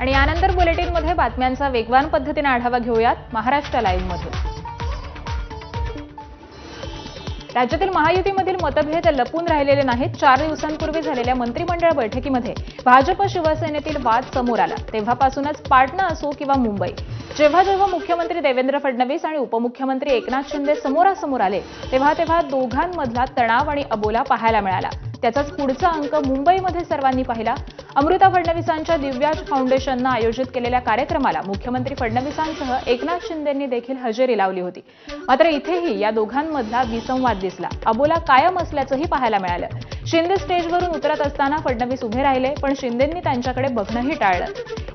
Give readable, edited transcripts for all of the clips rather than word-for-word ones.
आणि यानंतर बुलेटिनमध्ये बातम्यांचा वेगवान पद्धतीने आढावा घेऊयात महाराष्ट्र लाईव्हमध्ये। राज्यातील महायुतीमधील मतभेद लपून राहिलेले नाहीत। 4 दिवसांपूर्वी झालेल्या मंत्रिमंडळ बैठकीमध्ये भाजप शिवसेनेतील वाद समोर आला। तेव्हापासूनच पाटणा असो किंवा मुंबई, जेव्हा जेव्हा मुख्यमंत्री देवेंद्र फडणवीस आणि उपमुख्यमंत्री एकनाथ शिंदे समोरासमोर आले तेव्हा दोघांमधला तणाव आणि अबोला पाहायला मिळाला। त्याचाच पुढचा अंक मुंबईमध्ये सर्वांनी पाहिला। अमृता फडणवीसांच्या दिव्याज फाउंडेशनने आयोजित केलेल्या कार्यक्रमाला मुख्यमंत्री फडणवीसांसह एकनाथ शिंदेंनी देखील हजेरी लावली होती। मात्र इथेही या दोघांमधला विसंवाद दिसला। अबोला कायम असल्याचंही पाहायला मिळालं। शिंदे स्टेजवरून उतरत असताना फडणवीस उभे राहिले, पण शिंदेंनी त्यांच्याकडे बघणंही टाळलं।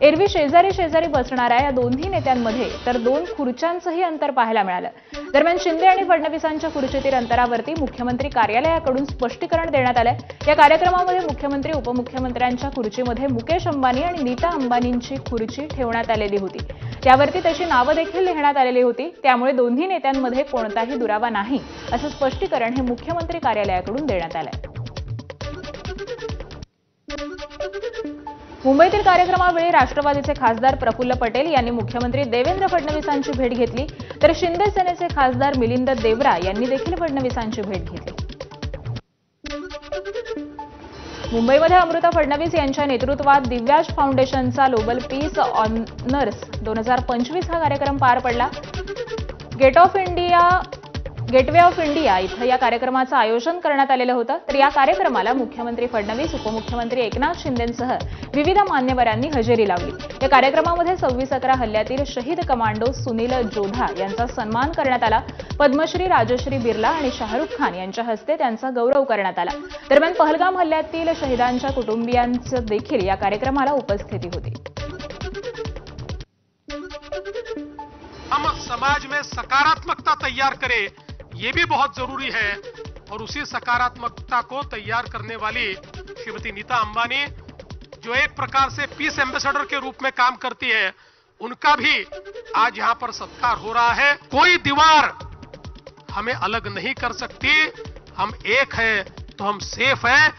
एरवी शेजारी शेजारी बसणाऱ्या या दोन्ही नेत्यांमध्ये तर 2 खुर्च्यांचंही अंतर पाहायला मिळालं। दरम्यान शिंदे आणि फडणवीसांच्या खुर्चीतील अंतरावरती मुख्यमंत्री कार्यालयाकडून स्पष्टीकरण देण्यात आलं। या कार्यक्रमामध्ये मुख्यमंत्री उपमुख्यमंत्र्यांच्या खुर्चीमध्ये मुकेश अंबानी आणि नीता अंबानींची खुर्ची ठेवण्यात आलेली होती। त्यावरती तशी नावं देखील लिहिण्यात आलेली होती। त्यामुळे दोन्ही नेत्यांमध्ये कोणताही दुरावा नाही असं स्पष्टीकरण हे मुख्यमंत्री कार्यालयाकडून देण्यात आलंय। मुंबईतील कार्यक्रमावेळी राष्ट्रवादीचे खासदार प्रफुल्ल पटेल यांनी मुख्यमंत्री देवेंद्र फडणवीसांची भेट घेतली, तर शिंदे सेनेचे खासदार मिलिंद देवरा यांनी देखील फडणवीसांची भेट घेतली। मुंबईमध्ये अमृता फडणवीस यांच्या नेतृत्वात दिव्याज फाउंडेशनचा ग्लोबल पीस ऑनर्स 2025 हा कार्यक्रम पार पडला। गेटवे ऑफ इंडिया इथं या कार्यक्रमाचं आयोजन करण्यात आलेलं होतं। तर या कार्यक्रमाला मुख्यमंत्री फडणवीस, उपमुख्यमंत्री एकनाथ शिंदेंसह विविध मान्यवरांनी हजेरी लावली। या कार्यक्रमामध्ये 26/11 हल्ल्यातील शहीद कमांडो सुनील जोधा यांचा सन्मान करण्यात आला। पद्मश्री राजश्री बिर्ला आणि शाहरुख खान यांच्या हस्ते त्यांचा गौरव करण्यात आला। दरम्यान पहलगाम हल्ल्यातील शहीदांच्या कुटुंबियांचं देखील या कार्यक्रमाला उपस्थिती होती। हम समाज में सकारात्मकता तैयार करें, ये भी बहुत जरूरी है। और उसी सकारात्मकता को तैयार करने वाली श्रीमती नीता अंबानी, जो एक प्रकार से पीस एम्बेसडर के रूप में काम करती है, उनका भी आज यहां पर सत्कार हो रहा है। कोई दीवार हमें अलग नहीं कर सकती। हम एक है तो हम सेफ है।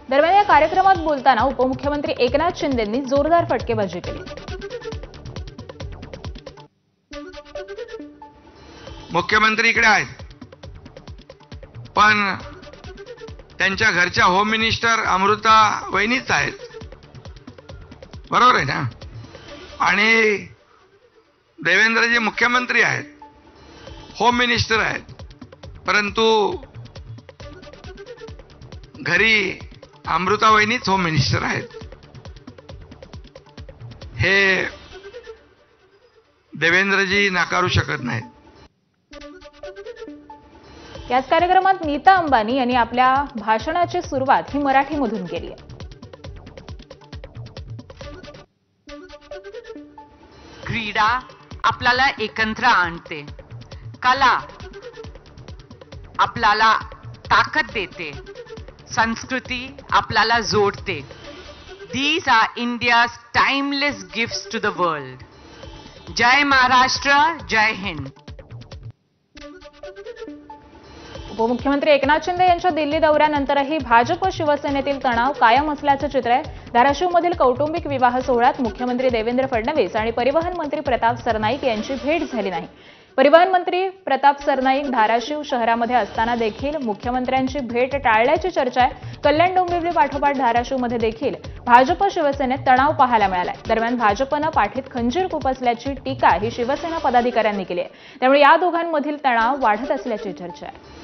दरम्यान या कार्यक्रमात बोलताना उपमुख्यमंत्री एकनाथ शिंदेंनी जोरदार फटकेबाजी केली। मुख्यमंत्री इकडे आहेत, पण त्यांच्या घरच्या होम मिनिस्टर अमृता वहिनीच आहेत, बरोबर आहे ना? आणि देवेंद्रजी मुख्यमंत्री आहेत, होम मिनिस्टर आहेत, परंतु घरी अमृता वहिनीच होम मिनिस्टर आहेत। हे देवेंद्रजी नाकारू शकत नाहीत। याच कार्यक्रमात नीता अंबानी यांनी आपल्या भाषणाची सुरुवात ही मराठीमधून केली आहे। क्रीडा आपल्याला एकत्र आणते, कला आपल्याला ताकद देते, संस्कृती आपल्याला जोडते। These are India's timeless gifts to the world. जय महाराष्ट्र, जय हिंद। उपमुख्यमंत्री एकनाथ शिंदे यांच्या दिल्ली दौऱ्यानंतरही भाजप शिवसेनेतील तणाव कायम असल्याचं चित्र आहे। धाराशिवमधील कौटुंबिक विवाह सोहळ्यात मुख्यमंत्री देवेंद्र फडणवीस आणि परिवहन मंत्री प्रताप सरनाईक यांची भेट झाली नाही। परिवहन मंत्री प्रताप सरनाईक धाराशिव शहरामध्ये असताना देखील मुख्यमंत्र्यांची भेट टाळल्याची चर्चा आहे। कल्याण डोंबिवली पाठोपाठ धाराशिवमध्ये देखील भाजप शिवसेनेत तणाव पाहायला मिळालाय। दरम्यान भाजपनं पाठीत खंजीर खुपसल्याची टीका ही शिवसेना पदाधिकाऱ्यांनी केली आहे। त्यामुळे या दोघांमधील तणाव वाढत असल्याची चर्चा आहे।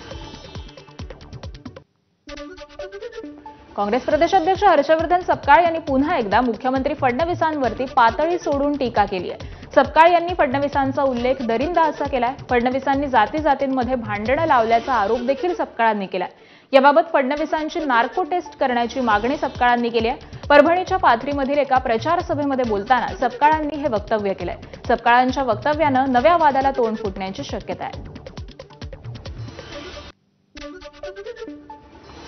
काँग्रेस प्रदेशाध्यक्ष हर्षवर्धन सपकाळ यांनी पुन्हा एकदा मुख्यमंत्री फडणवीसांवरती पातळी सोडून टीका केली आहे। सपकाळ यांनी फडणवीसांचा उल्लेख दरिंदा असा केलाय। फडणवीसांनी जातीजातींमध्ये भांडणं लावल्याचा आरोप देखील सपकाळांनी केलाय। याबाबत फडणवीसांची नार्को टेस्ट करण्याची मागणी सपकाळांनी केली आहे। परभणीच्या पाथरीमधील एका प्रचार सभेमध्ये बोलताना सपकाळांनी हे वक्तव्य केलंय। सपकाळांच्या वक्तव्यानं नव्या वादाला तोंड फुटण्याची शक्यता आहे।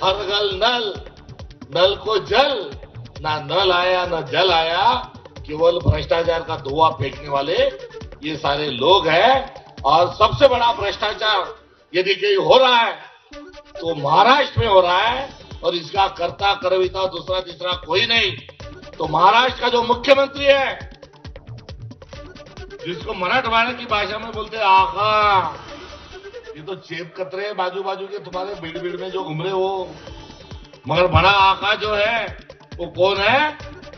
हर घर नल, नल को जल, ना नल आया ना जल आया, केवल भ्रष्टाचार का धुआं फेंकने वाले ये सारे लोग हैं। और सबसे बड़ा भ्रष्टाचार यदि कहीं हो रहा है तो महाराष्ट्र में हो रहा है। और इसका कर्ता करविता दूसरा तीसरा कोई नहीं। तो महाराष्ट्र का जो मुख्यमंत्री है, जिसको मराठवाड़ा की भाषा में बोलते हैं आका, ये तो चेप कतरे बाजू बाजू के तुम्हारे भीड़ में जो घूम रहे हो, मगर बड़ा आका जो है वो कौन है?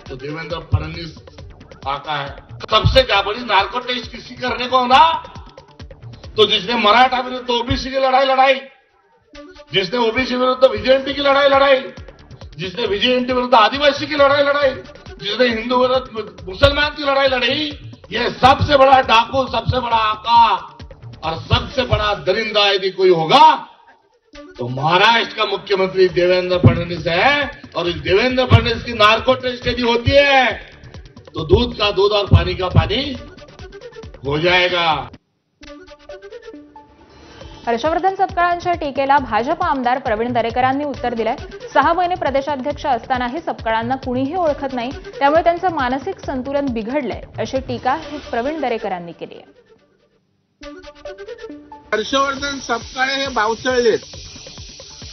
तो देवेंद्र फडणवीस आका है। सबसे क्या बड़ी नार्को टेस्ट किसी करने को ना, तो जिसने मराठा विरुद्ध ओबीसी की लड़ाई, जिसने ओबीसी विरुद्ध विजेएनटी की लड़ाई, जिसने विजेएनटी विरुद्ध आदिवासी की लड़ाई, जिसने हिंदू विरुद्ध मुसलमान की लड़ाई, ये सबसे बड़ा डाकू, सबसे बड़ा आका और सबसे बड़ा दरिंदा यदि कोई होगा तो महाराष्ट्र का मुख्यमंत्री देवेंद्र फडणवीस है। और इस देवेंद्र फडणवीस की नार्को टेस्ट यदि होती है तो दूध का दूध और पानी का पानी हो जाएगा। हर्षवर्धन सपकाळांच्या टीकेला भाजप आमदार प्रवीण दरेकरांनी उत्तर दिलंय। 6 महिने प्रदेशाध्यक्ष असतानाही सपकाळांना कुणीही ओळखत नाही, त्यामुळे त्यांचं मानसिक संतुलन बिघडलंय, अशी टीका प्रवीण दरेकरांनी केली आहे। हर्षवर्धन सपकाळे हे बावचळलेत,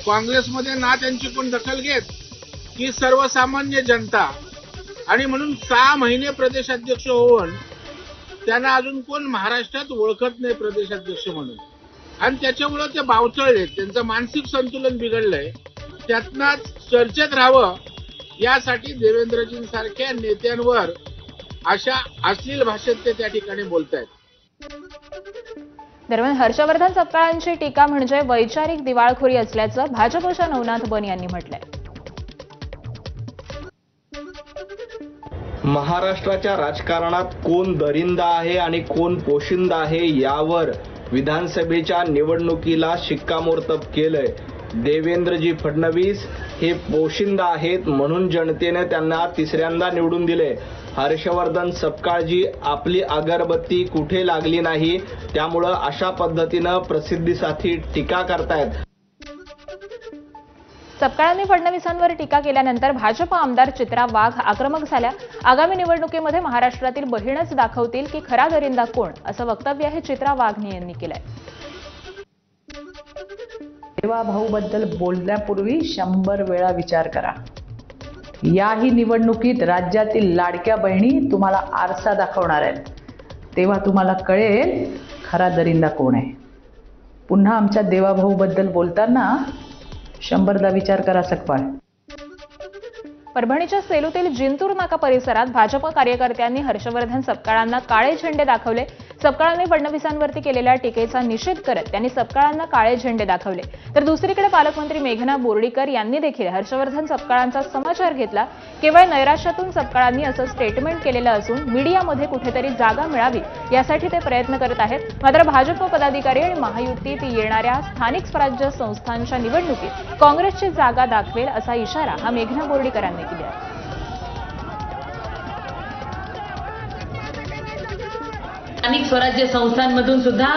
काँग्रेसमध्ये ना त्यांची कोण दखल घेत की सर्वसामान्य जनता, आणि म्हणून 6 महिने प्रदेशाध्यक्ष होऊन त्यांना अजून कोण महाराष्ट्रात ओळखत नाही प्रदेशाध्यक्ष म्हणून, आणि त्याच्यामुळे ते बावचळलेत, त्यांचं मानसिक संतुलन बिघडलंय। त्यातनंच चर्चेत राहावं यासाठी देवेंद्रजींसारख्या नेत्यांवर अशा अश्लील भाषेत ते त्या ठिकाणी बोलतायत। दरम्यान हर्षवर्धन सपकाळांची टीका म्हणजे वैचारिक दिवाळखोरी असल्याचं भाजपच्या नवनाथ बन यांनी म्हटलंय। महाराष्ट्राच्या राजकारणात कोण दरिंदा आहे आणि कोण पोशिंदा आहे यावर विधानसभेच्या निवडणुकीला शिक्कामोर्तब केलंय। देवेंद्रजी फडणवीस हे पोशिंदा आहेत, म्हणून जनतेने त्यांना तिसऱ्यांदा निवडून दिले। हर्षवर्धन सपकाळजी आपली अगरबत्ती कुठे लागली नाही, त्यामुळं अशा पद्धतीनं प्रसिद्धीसाठी टीका करतायत। सपकाळांनी फडणवीसांवर टीका केल्यानंतर भाजप आमदार चित्रा वाघ आक्रमक झाल्या। आगामी निवडणुकीमध्ये महाराष्ट्रातील बहीणच दाखवतील की खरा दरिंदा कोण, असं वक्तव्य हे चित्रा वाघ यांनी केलंय। देवा भाऊबद्दल बोलण्यापूर्वी 100 वेळा विचार करा। याही निवडणुकीत राज्यातील लाडक्या बहिणी तुम्हाला आरसा दाखवणार आहेत, तेव्हा तुम्हाला कळेल खरा दरिंदा कोण आहे। पुन्हा आमच्या देवा भाऊबद्दल बोलताना 100दा विचार करा सकपाळ। परभणीच्या सेलूतील जिंतूर नाका परिसरात भाजप कार्यकर्त्यांनी हर्षवर्धन सपकाळांना काळे झेंडे दाखवले। सपकाळांनी फडणवीसांवरती केलेल्या टीकेचा निषेध करत त्यांनी सपकाळांना काळे झेंडे दाखवले। तर दुसरीकडे पालकमंत्री मेघना बोर्डीकर यांनी देखील हर्षवर्धन सपकाळांचा समाचार घेतला। केवळ नैराश्यातून सपकाळांनी असं स्टेटमेंट केलेलं असून मीडियामध्ये कुठेतरी जागा मिळावी यासाठी ते प्रयत्न करत आहेत। मात्र भाजप पदाधिकारी आणि महायुतीत येणाऱ्या स्थानिक स्वराज्य संस्थांच्या निवडणुकीत काँग्रेसची जागा दाखवेल असा इशारा हा मेघना बोर्डीकरांनी दिला आहे। स्थानिक स्वराज्य संस्थांमधून सुद्धा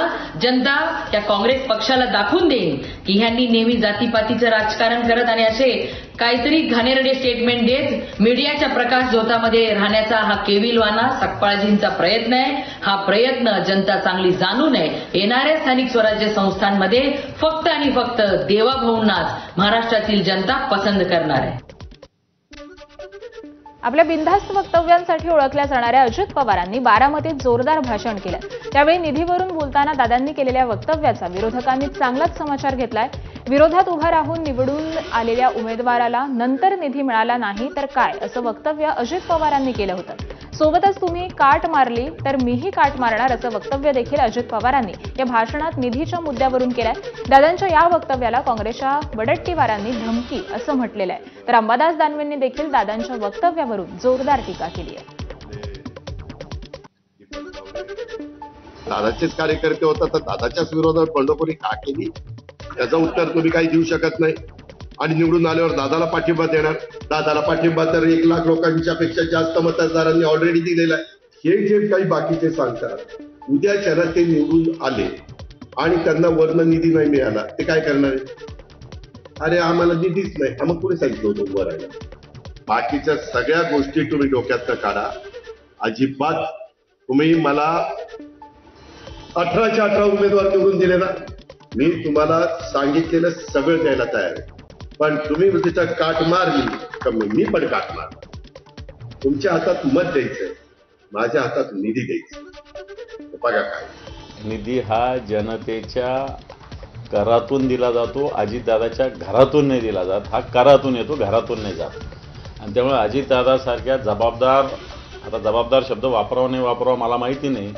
जनता त्या काँग्रेस पक्षाला दाखवून देईल की ह्यांनी नेहमी जातीपातीचं राजकारण करत आणि असे काहीतरी घाणेरडे स्टेटमेंट देत मीडियाच्या प्रकाश झोतामध्ये राहण्याचा हा केविलवाना सपकाळजींचा प्रयत्न आहे। हा प्रयत्न जनता चांगली जाणू नये, येणाऱ्या स्थानिक स्वराज्य संस्थांमध्ये फक्त आणि फक्त देवाभाऊंनाच महाराष्ट्रातील जनता पसंत करणार आहे। आपल्या बिनधास्त वक्तव्यांसाठी ओळखल्या जाणाऱ्या अजित पवारांनी बारामतीत जोरदार भाषण केलं। त्यावेळी निधीवरून बोलताना दादांनी केलेल्या वक्तव्याचा विरोधकांनी चांगलाच समाचार घेतलाय। विरोधात उभा राहून निवडून आलेल्या उमेदवाराला नंतर निधी मिळाला नाही तर काय, असं वक्तव्य अजित पवारांनी केलं होतं। सोबतच तुम्ही काट मारली तर मीही काट मारणार असं वक्तव्य देखील अजित पवारांनी या भाषणात निधीच्या मुद्द्यावरून केलंय। दादांच्या या वक्तव्याला काँग्रेसच्या वडट्टीवारांनी धमकी असं म्हटलेलं आहे। तर अंबादास दानवेंनी देखील दादांच्या वक्तव्यावरून जोरदार टीका केली आहे। दादाचेच कार्यकर्ते होतात तर दादाच्याच विरोधात बंडखोरी का केली त्याचं उत्तर तुम्ही काही देऊ शकत नाही। आणि निवडून आल्यावर दादाला पाठिंबा देणार, दादाला पाठिंबा तर 1 लाख लोकांच्या पेक्षा जास्त मतदारांनी ऑलरेडी दिलेला आहे। हे जे काही बाकीचे सांगतात, उद्याच्याला ते निवडून आले आणि त्यांना वर्ण निधी नाही मिळाला ते काय करणार आहे? अरे आम्हाला निधीच नाही, मग कुणी सांगितलं होतं उभं राहायला? बाकीच्या सगळ्या गोष्टी तुम्ही डोक्यात काढा। अजिबात तुम्ही मला 18च्या 18 उमेदवार निवडून दिले ना, मी तुम्हाला सांगितलेलं सगळं द्यायला तयार आहे। पण तुम्ही तिथं काट मारली का मग मी पण काट मार. तुमच्या हातात मत द्यायचंय, माझ्या हातात निधी द्यायचा. बघा काय निधी हा जनतेच्या करातून दिला जातो, अजितदादाच्या घरातून नाही दिला जात. हा करातून येतो, घरातून नाही जात. आणि त्यामुळे अजितदादासारख्या जबाबदार, आता जबाबदार शब्द वापरावा नाही वापरावा मला माहिती नाही,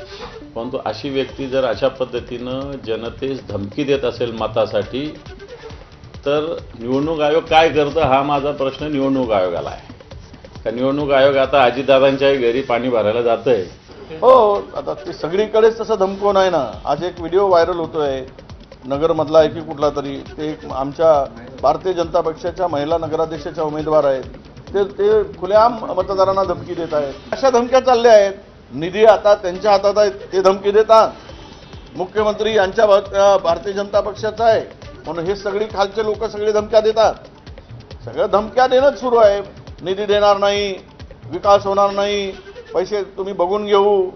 परंतु अशी व्यक्ती जर अशा पद्धतीनं जनतेस धमकी देत असेल मतासाठी, तर निवडणूक आयोग काय करतं हा माझा प्रश्न निवडणूक आयोगाला आहे. का निवडणूक आयोग आता अजितदादांच्याही घरी पाणी भरायला जातंय? हो, आता ते सगळीकडेच तसं धमकवून आहे ना. आज एक व्हिडिओ व्हायरल होतोय नगरमधला आहे की कुठला तरी, ते आमच्या भारतीय जनता पक्षाच्या महिला नगराध्यक्षाच्या उमेदवार आहेत, ते खुलेआम मतदारांना धमकी देत आहेत. अशा धमक्या चालल्या आहेत. निधी आता त्यांच्या हातात आहे, ते धमकी देतात. मुख्यमंत्री यांच्या भारतीय जनता पक्षाचा आहे म्हणून हे सगळी खालचे लोक सगळे धमक्या देतात. सगळ्या धमक्या देणंच सुरू आहे. निधी देणार नाही, विकास होणार नाही, पैसे तुम्ही बघून घेऊ.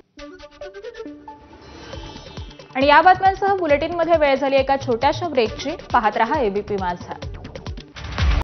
आणि या बातम्यांसह बुलेटिनमध्ये वेळ झाली एका छोट्याशा ब्रेकची. पाहत रहा एबीपी माझा.